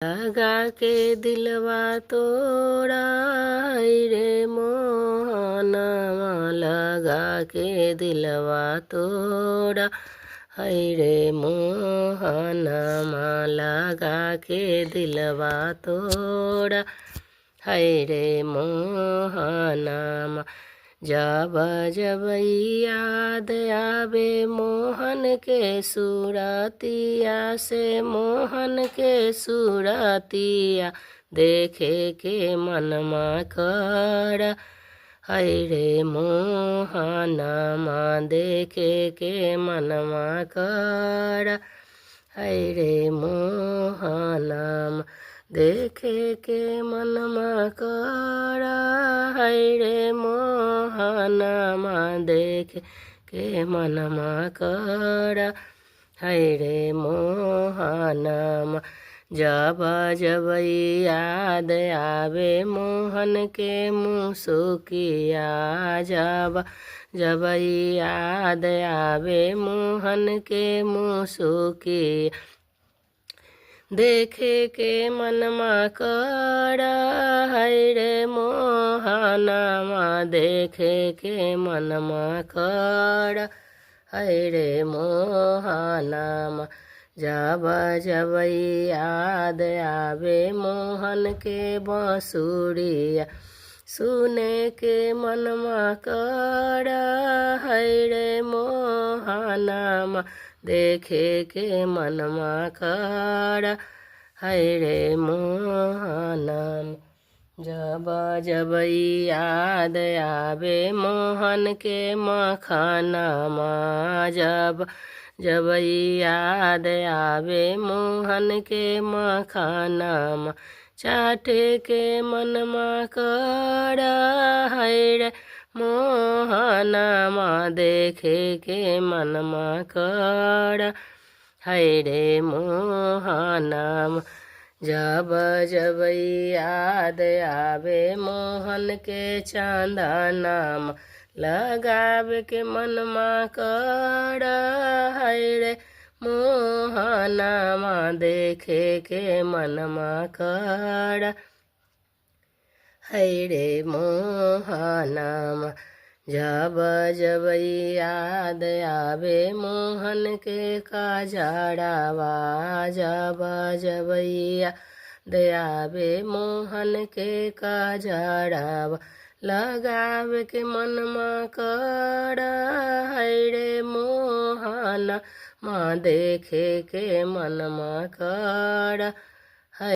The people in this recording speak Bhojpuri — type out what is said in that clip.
लगा के दिलवा तोड़ा रे मोहनवा, लगा के दिलवा तोड़ा रे मोहनवा, लगा के दिलवा तोड़ा रे मोहनवा। जब जब याद आवे मोहन के सूरतिया से, मोहन के सूरतिया देखे के मनमा कर रे मोहनमा, देखे के मनमा कर रे मोहनमा, देखे के मनमा कर रे मोहनमा, देखे के मनमा कर रे मोहनमा। जब जब याद आवे मोहन के मुसुकिया, जब जब याद आवे मोहन के मुसुकिया देखे के मनमा कर रे मोहनमा, देखे के मनमा कर रे मोहनमा। जब जब याद आवे मोहन के बांसुरिया, सुने के मनमा कर रे मोहनमा, देखे के मनमा कर रे मोहनमा। जब जब याद आवे मोहन के मखनमा, जब जब याद आवे मोहन के मखनमा, चाटे के मनमा कर रे मोहनमा, देखे के मनमा कर रे मोहनमा। जब जब याद आवे मोहन के चांदनमा, लगावे के मनमा कर रे मोहनमा, देखे के मनमा कर रे मोहनमा। जब जब याद आवे मोहन के काजड़वा, जब जब याद आवे मोहन के काजड़वा, लगावे के मनमा कर रे मोहनमा, देखे के मनमा कर